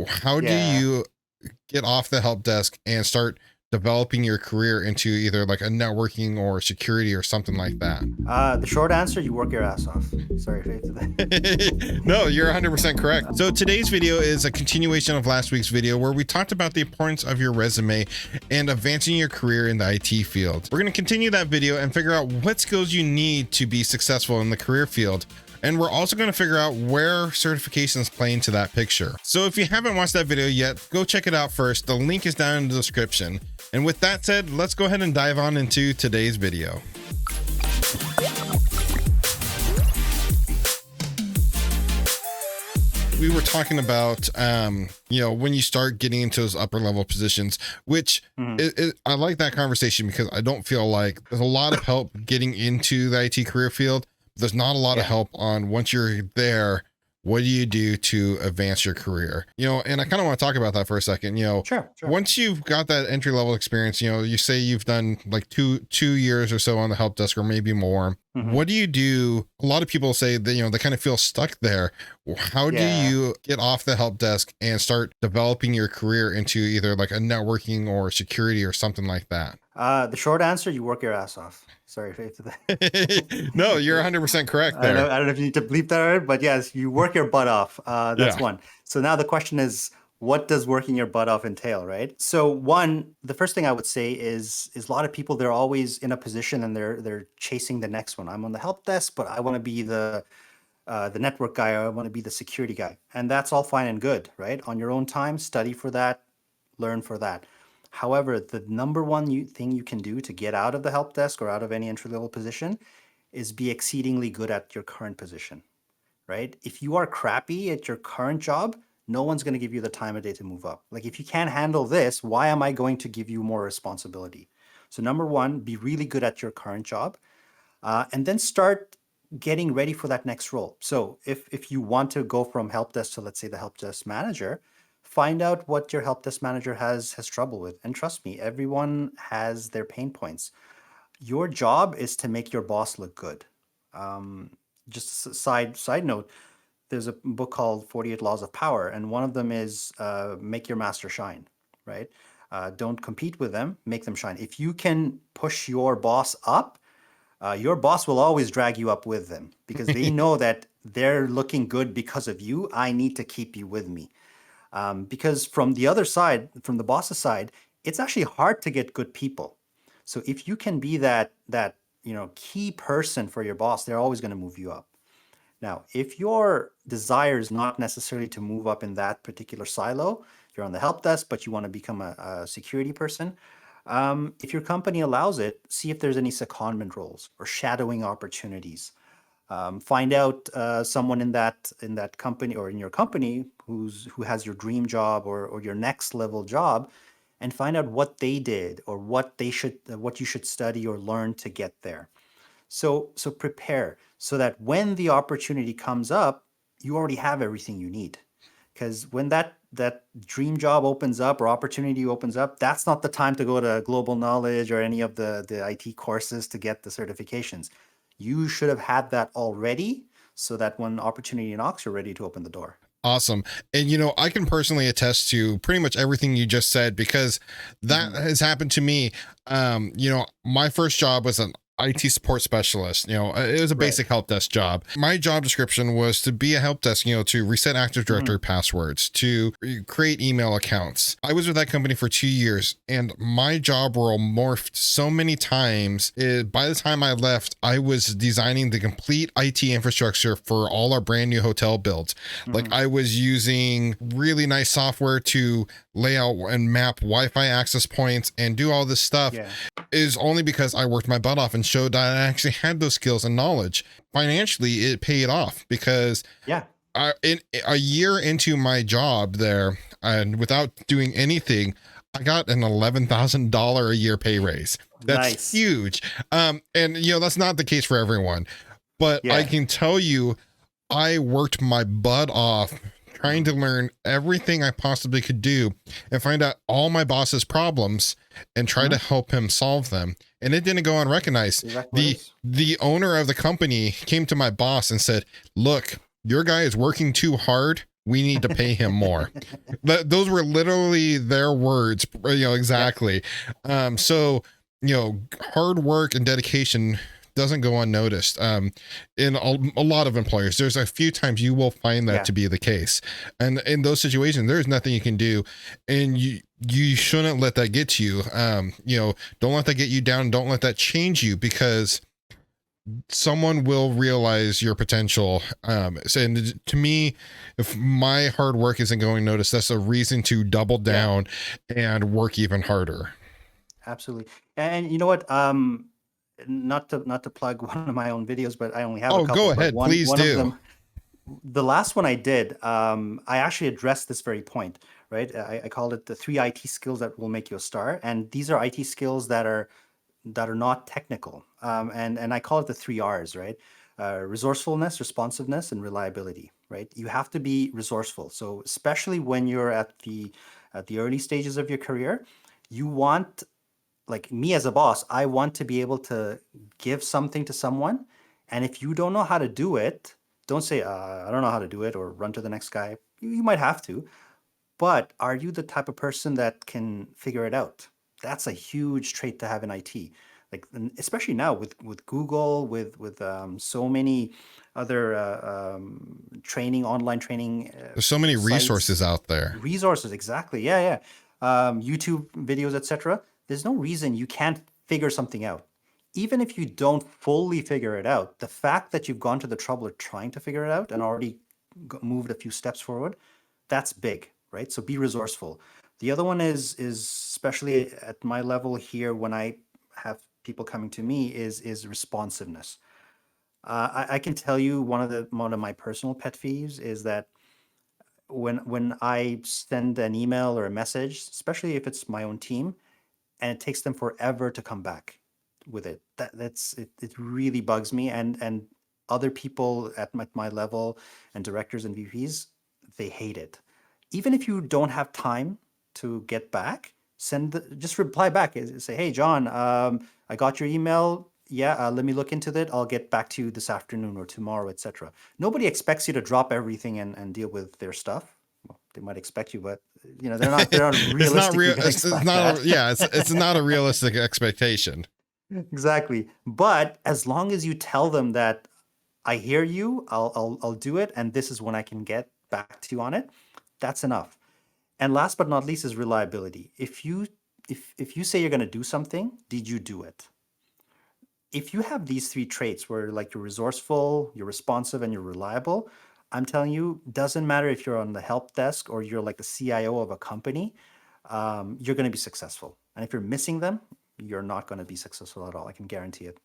How do Yeah. you get off the help desk and start developing your career into either like a networking or security or something like that? The short answer, you work your ass off. Sorry for that. No, you're 100% correct. So today's video is a continuation of last week's video where we talked about the importance of your resume and advancing your career in the IT field. We're going to continue that video and figure out what skills you need to be successful in the career field. And we're also going to figure out where certifications play into that picture. So if you haven't watched that video yet, go check it out first. The link is down in the description. And with that said, let's go ahead and dive on into today's video. We were talking about, when you start getting into those upper level positions, which I like that conversation because I don't feel like there's a lot of help getting into the IT career field. There's not a lot of help on once you're there. What do you do to advance your career? And I kind of want to talk about that for a second. Sure. Once you've got that entry level experience, you say you've done like two years or so on the help desk or maybe more. What do you do? A lot of people say that, they kind of feel stuck there. How do you get off the help desk and start developing your career into either like a networking or security or something like that? The short answer, you work your ass off. Sorry for that. No, you're 100% correct I there. don't know if you need to bleep that out, but yes, you work your butt off. That's one. So now the question is, what does working your butt off entail, right? So one, the first thing I would say is a lot of people, they're always in a position and they're chasing the next one. I'm on the help desk, but I want to be the network guy, or I want to be the security guy. And that's all fine and good, right? On your own time, study for that, learn for that. However, the number one thing you can do to get out of the help desk or out of any entry-level position is be exceedingly good at your current position, right? If you are crappy at your current job, no one's going to give you the time of day to move up. Like, if you can't handle this, why am I going to give you more responsibility? So number one, be really good at your current job, and then start getting ready for that next role. So if you want to go from help desk to, let's say, the help desk manager, find out what your help desk manager has trouble with. And trust me, everyone has their pain points. Your job is to make your boss look good. Just a side note, there's a book called 48 Laws of Power, and one of them is make your master shine, right? Don't compete with them, make them shine. If you can push your boss up, your boss will always drag you up with them because they know that they're looking good because of you. I need to keep you with me. Because from the other side, from the boss's side, it's actually hard to get good people. So if you can be that key person for your boss, they're always going to move you up. Now, if your desire is not necessarily to move up in that particular silo, you're on the help desk, but you want to become a security person. If your company allows it, see if there's any secondment roles or shadowing opportunities. Find out someone in that company or in your company who has your dream job or your next level job, and find out what they did or what you should study or learn to get there. So prepare so that when the opportunity comes up, you already have everything you need. Because when that dream job opens up or opportunity opens up, that's not the time to go to Global Knowledge or any of the IT courses to get the certifications. You should have had that already so that when opportunity knocks, you're ready to open the door. Awesome. And I can personally attest to pretty much everything you just said because that has happened to me. My first job was an IT support specialist. It was a basic help desk job. My job description was to be a help desk, to reset Active Directory passwords, to create email accounts. I was with that company for 2 years and my job role morphed so many times. By the time I left, I was designing the complete IT infrastructure for all our brand new hotel builds. Like, I was using really nice software to lay out and map Wi-Fi access points and do all this stuff. Is only because I worked my butt off and showed that I actually had those skills and knowledge. Financially, it paid off because in a year into my job there, and without doing anything, I got an $11,000 a year pay raise. That's huge. And that's not the case for everyone, but I can tell you, I worked my butt off trying to learn everything I possibly could do and find out all my boss's problems and try to help him solve them. And it didn't go unrecognized. The owner of the company came to my boss and said, look, your guy is working too hard. We need to pay him more. Those were literally their words, Yeah. exactly. So, hard work and dedication doesn't go unnoticed. In a lot of employers, there's a few times you will find that Yeah. to be the case. And in those situations, there's nothing you can do. And you shouldn't let that get to you. Don't let that get you down. Don't let that change you, because someone will realize your potential. And to me, if my hard work isn't going noticed, that's a reason to double Yeah. down and work even harder. Absolutely. And you know what? Not to plug one of my own videos, but I only have a Oh, couple. go But ahead, please one of do. them, the last one I did, I actually addressed this very point, right? I called it the 3 IT skills that will make you a star, and these are IT skills that are not technical. And I call it the 3 R's, right? Resourcefulness, responsiveness, and reliability, right? You have to be resourceful. So especially when you're at the early stages of your career, you want, like me as a boss, I want to be able to give something to someone. And if you don't know how to do it, don't say, I don't know how to do it, or run to the next guy. You might have to, but are you the type of person that can figure it out? That's a huge trait to have in IT. Like, especially now with Google, with so many other online training There's so many resources sites, out there. resources. Exactly. Yeah, yeah. YouTube videos, etc. There's no reason you can't figure something out. Even if you don't fully figure it out, the fact that you've gone to the trouble of trying to figure it out and already moved a few steps forward, that's big, right? So be resourceful. The other one is especially at my level here, when I have people coming to me, is responsiveness. I can tell you one of my personal pet peeves is that when I send an email or a message, especially if it's my own team, and it takes them forever to come back with it. It really bugs me. And other people at my level, and directors and VPs, they hate it. Even if you don't have time to get back, just reply back and say, hey John, I got your email. Yeah, let me look into it. I'll get back to you this afternoon or tomorrow, etc. Nobody expects you to drop everything and deal with their stuff. Well, they might expect you, but they're not It's not realistically real. going to It's expect not. that. Yeah, it's not a realistic expectation. Exactly. But as long as you tell them that I hear you, I'll do it, and this is when I can get back to you on it, that's enough. And last but not least is reliability. If you say you're going to do something, did you do it? If you have these 3 traits, where like you're resourceful, you're responsive, and you're reliable, I'm telling you, doesn't matter if you're on the help desk or you're like the CIO of a company, you're going to be successful. And if you're missing them, you're not going to be successful at all. I can guarantee it.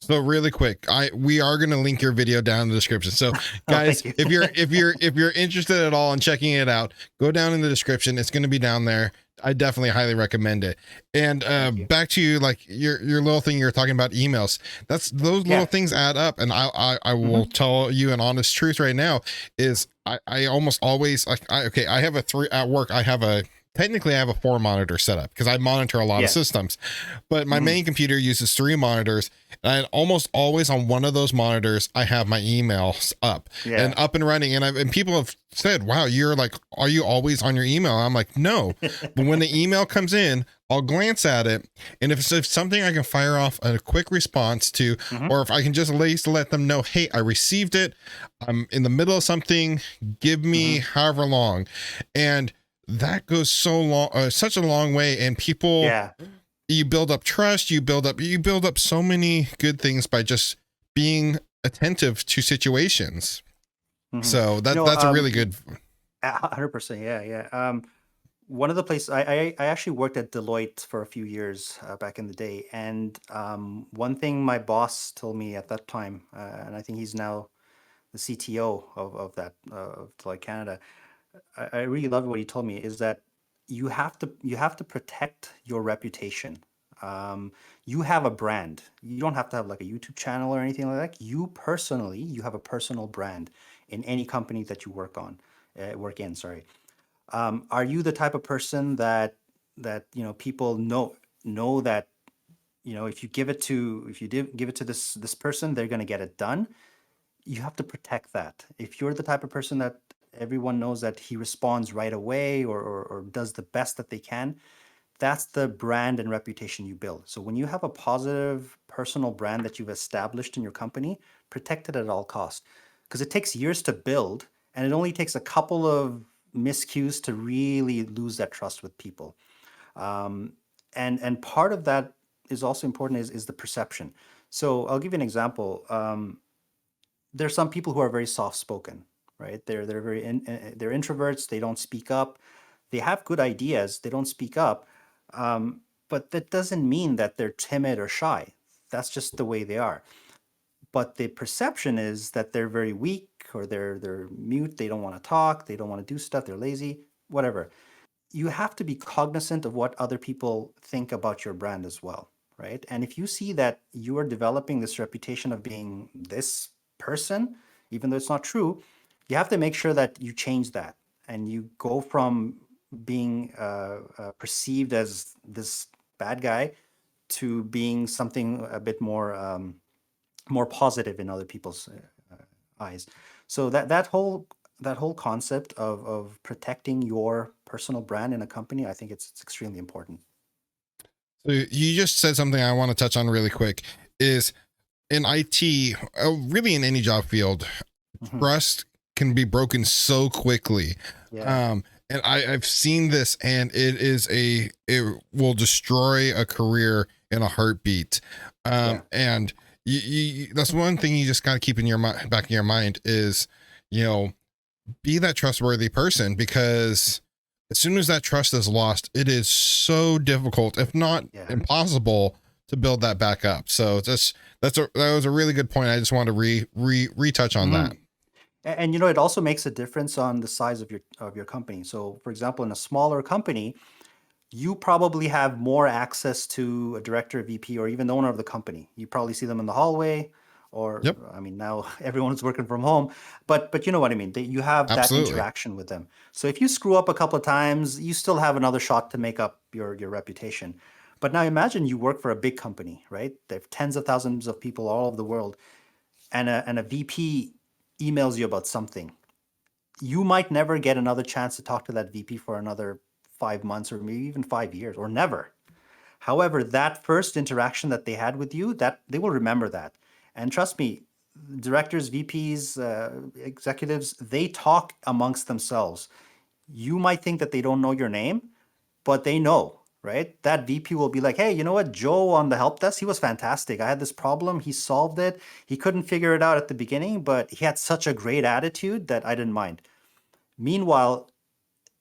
So really quick, we are going to link your video down in the description. So Oh, guys, thank you. if you're interested at all in checking it out, go down in the description. It's going to be down there. I definitely highly recommend it. And Thank you. back to you, like your little thing you're talking about, emails. That's those little Yeah. things add up. And I will Hmm. tell you an honest truth right now is I almost always like I have a 3 at work. Technically I have a 4 monitor setup because I monitor a lot of Yeah. systems, but my Hmm. main computer uses 3 monitors, and almost always on one of those monitors I have my emails Yeah. up and running. And people have said, wow, are you always on your email? I'm like, no. But when the email comes in, I'll glance at it, and if something I can fire off a quick response to, Hmm. or if I can just at least let them know, hey, I received it, I'm in the middle of something, give me Hmm. however long. And that goes so long, such a long way. And people, Yeah. you build up trust, you build up so many good things by just being attentive to situations. Hmm. So You know, that's a really good. 100%. Yeah. Yeah. One of the places I actually worked at Deloitte for a few years back in the day, and one thing my boss told me at that time, and I think he's now the CTO of Deloitte Canada. I really loved what he told me, is that you have to protect your reputation. Um, you have a brand. You don't have to have like a YouTube channel or anything like that. You personally, you have a personal brand in any company that you work in. Sorry. Are you the type of person that people know that if you give it to this person, they're going to get it done? You have to protect that. If you're the type of person that everyone knows that he responds right away, or does the best that they can. That's the brand and reputation you build. So when you have a positive personal brand that you've established in your company, protect it at all costs, because it takes years to build, and it only takes a couple of miscues to really lose that trust with people. Um, and part of that is also important, is the perception. So I'll give you an example. There's some people who are very soft spoken, right? They're introverts. They don't speak up. They have good ideas. They don't speak up. Um, but that doesn't mean that they're timid or shy. That's just the way they are. But the perception is that they're very weak, or they're mute. They don't want to talk. They don't want to do stuff. They're lazy. Whatever. You have to be cognizant of what other people think about your brand as well, right? And if you see that you are developing this reputation of being this person, even though it's not true, you have to make sure that you change that, and you go from being perceived as this bad guy to being something a bit more positive in other people's eyes. So that whole concept of protecting your personal brand in a company, I think it's extremely important. So you just said something I want to touch on really quick is in IT, really in any job field, Mhm. trust can be broken so quickly. Yeah, Um, and I've seen this, and it will destroy a career in a heartbeat. yeah. And that's one thing you just got to keep in your back of your mind is, you know, be that trustworthy person, because as soon as that trust is lost, it is so difficult, if not Yeah. impossible, to build that back up. So that was a really good point. I just want to retouch on hmm that. And, it also makes a difference on the size of your company. So, for example, in a smaller company, you probably have more access to a director, VP, or even the owner of the company. You probably see them in the hallway, or Yep, I mean, now everyone's working from home, but you know what I mean. You have that absolutely. interaction with them. So if you screw up a couple of times, you still have another shot to make up your reputation. But now imagine you work for a big company, right? They have tens of thousands of people all over the world, and a VP emails you about something. You might never get another chance to talk to that VP for another 5 months, or maybe even 5 years, or never. However, that first interaction that they had with you, that they will remember that. And trust me, directors, VPs, executives, they talk amongst themselves. You might think that they don't know your name, but they know, right? That VP will be like, hey, you know what? Joe on the help desk, he was fantastic. I had this problem. He solved it. He couldn't figure it out at the beginning, but he had such a great attitude that I didn't mind. Meanwhile,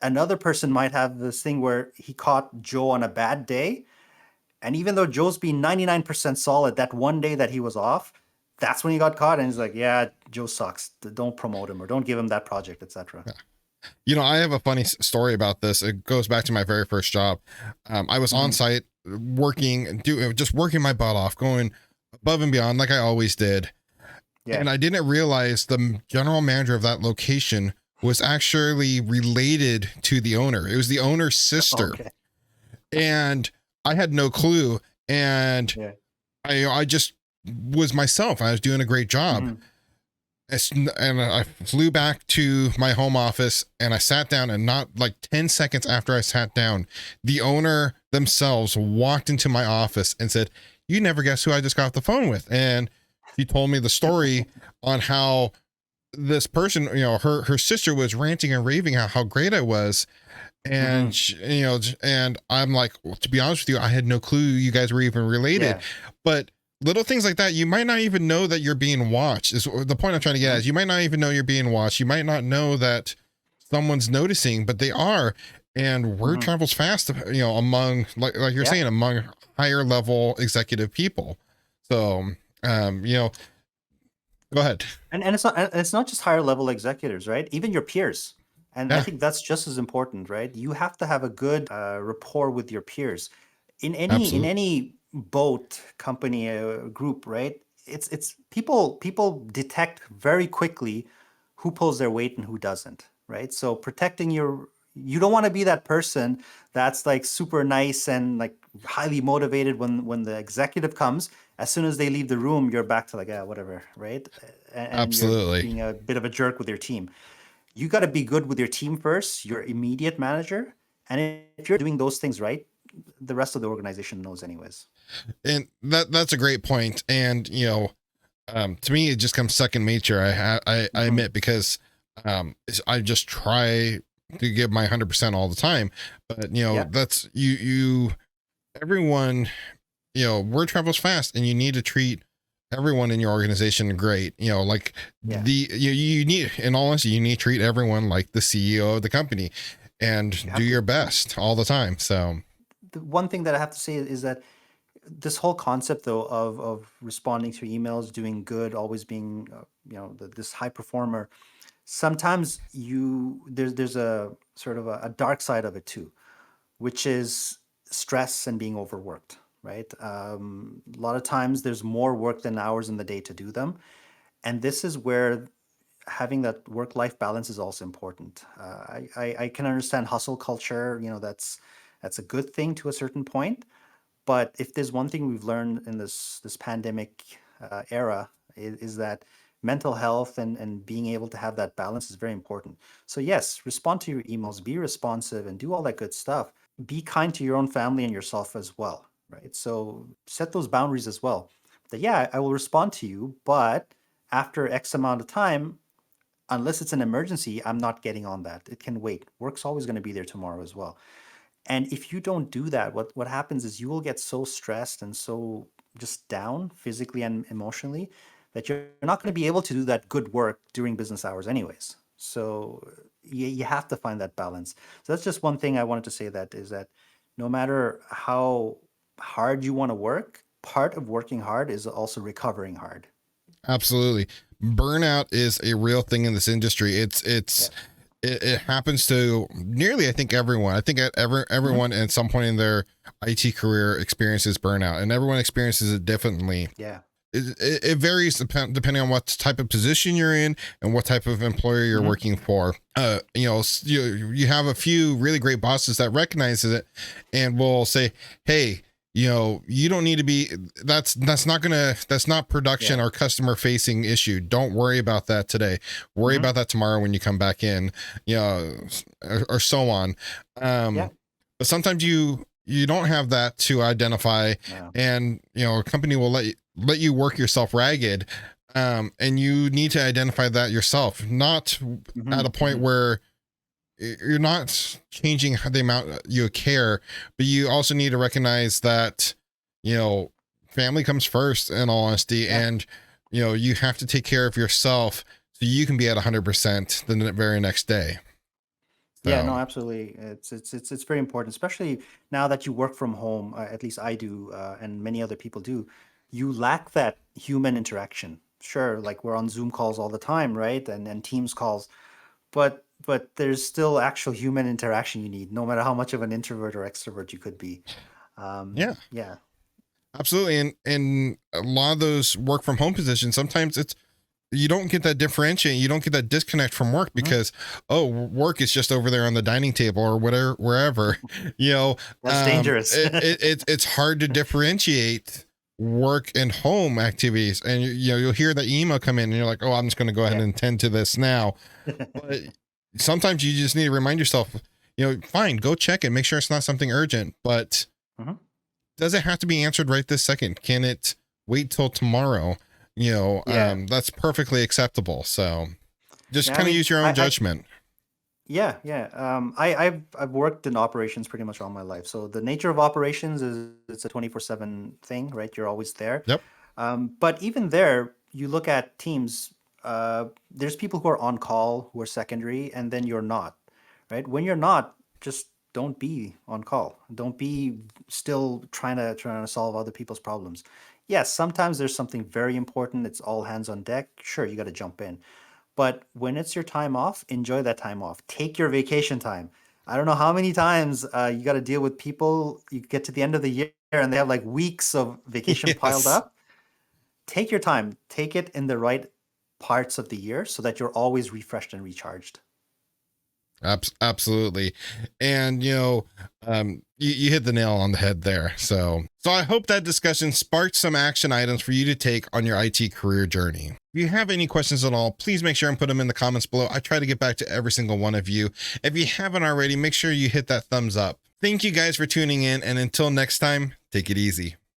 another person might have this thing where he caught Joe on a bad day, and even though Joe's been 99% solid, that one day that he was off, that's when he got caught. And he's like, yeah, Joe sucks. Don't promote him, or don't give him that project, etc. I have a funny story about this. It goes back to my very first job. I was on hmm site working, just working my butt off, going above and beyond like I always did. Yeah. And I didn't realize the general manager of that location was actually related to the owner. It was the owner's sister, Okay. and I had no clue. And Yeah. I just was myself. I was doing a great job. hmm And I flew back to my home office, and I sat down, and not like 10 seconds after I sat down, the owner themselves walked into my office and said, "You never guess who I just got off the phone with." And she told me the story on how this person, her sister was ranting and raving how great I was. And hmm and I'm like, well, to be honest with you, I had no clue you guys were even related. Yeah. But little things like that, you might not even know that you're being watched. Is the point I'm trying to get at. hmm Is you might not even know you're being watched. You might not know that someone's noticing, but they are. And word hmm travels fast, among, like you're Yeah. saying, among higher level executive people. So, go ahead. And it's not just higher level executives, right? Even your peers. And I Yeah, think that's just as important, right? You have to have a good rapport with your peers. In absolutely. any boat company, group, right? It's people detect very quickly who pulls their weight and who doesn't, right? So protecting you don't want to be that person that's like super nice and like highly motivated when the executive comes. As soon as they leave the room, you're back to like, yeah, whatever, right? And you're Absolutely. being a bit of a jerk with your team. You got to be good with your team first, your immediate manager, and if you're doing those things right, the rest of the organization knows anyways. And that's a great point. And to me, it just comes second nature. I Hmm. admit, because I just try to give my 100% all the time. But Yeah, that's everyone. Word travels fast, and you need to treat everyone in your organization great. Like yeah, you need, in all honesty, you need to treat everyone like the CEO of the company, you and do have to. your best all the time. So The one thing that I have to say is that this whole concept though of responding to emails, doing good, always being this high performer, sometimes there's a sort of a dark side of it too, which is stress and being overworked, right? A lot of times there's more work than hours in the day to do them, and this is where having that work-life balance is also important. I can understand hustle culture, that's a good thing to a certain point, but if there's one thing we've learned in this pandemic era is that mental health and being able to have that balance is very important. So yes, respond to your emails, be responsive, and do all that good stuff. Be kind to your own family and yourself as well, right? So set those boundaries as well. That yeah, I will respond to you, but after X amount of time, unless it's an emergency, I'm not getting on that. It can wait. Work's always going to be there tomorrow as well. And if you don't do that, what happens is you will get so stressed and so just down physically and emotionally that you're not going to be able to do that good work during business hours anyways. So you have to find that balance. So that's just one thing I wanted to say, that is that no matter how hard you want to work, part of working hard is also recovering hard. absolutely, burnout is a real thing in this industry. Yeah. It happens to nearly, I think, everyone. I think Hmm. everyone at some point in their IT career experiences burnout, and everyone experiences it differently. Yeah. It varies depending on what type of position you're in and what type of employer you're Hmm. working for. You have a few really great bosses that recognizes it and will say, "Hey, you don't need to be. That's not production Yeah. or customer facing issue. Don't worry about that today. Worry Hmm. about that tomorrow when you come back in. You know, or so on." Yeah. But sometimes you don't have that to identify, Yeah. and a company will let you work yourself ragged, and you need to identify that yourself, not at Hmm. a point Hmm. where you're not changing the amount you care, but you also need to recognize that you know family comes first, in all honesty, Yeah. and you have to take care of yourself so you can be at 100% the very next day. Yeah, So no, absolutely. It's very important, especially now that you work from home. At least I do, and many other people do. You lack that human interaction. Sure, like we're on Zoom calls all the time, right? And Teams calls, but there's still actual human interaction you need, no matter how much of an introvert or extrovert you could be. yeah, Yeah. absolutely. And a lot of those work from home positions, sometimes it's you don't get that differentiate, you don't get that disconnect from work, Hmm. because work is just over there on the dining table or whatever, wherever. you know That's dangerous. it's hard to differentiate work and home activities, and you'll hear the email come in and you're like, oh, I'm just going to go ahead Yeah. and attend to this now. But sometimes you just need to remind yourself, fine, go check it, make sure it's not something urgent, but Hmm. does it have to be answered right this second? Can it wait till tomorrow? Yeah. That's perfectly acceptable. So just Yeah. I kind of mean, use your own judgment. yeah, yeah. I've worked in operations pretty much all my life. So the nature of operations is it's a 24/7 thing, right? You're always there. Yep. But even there, you look at teams, there's people who are on call, who are secondary, and then you're not, right? When you're not, just don't be on call. Don't be still trying to solve other people's problems. Yes, sometimes there's something very important. It's all hands on deck. Sure, you got to jump in. But when it's your time off, enjoy that time off. Take your vacation time. I don't know how many times you got to deal with people. You get to the end of the year and they have like weeks of vacation piled Yes. up. Take your time. Take it in the right parts of the year so that you're always refreshed and recharged. Absolutely. And you hit the nail on the head there. So I hope that discussion sparked some action items for you to take on your IT career journey. If you have any questions at all, please make sure and put them in the comments below. I try to get back to every single one of you. If you haven't already, make sure you hit that thumbs up. Thank you guys for tuning in, and until next time, take it easy.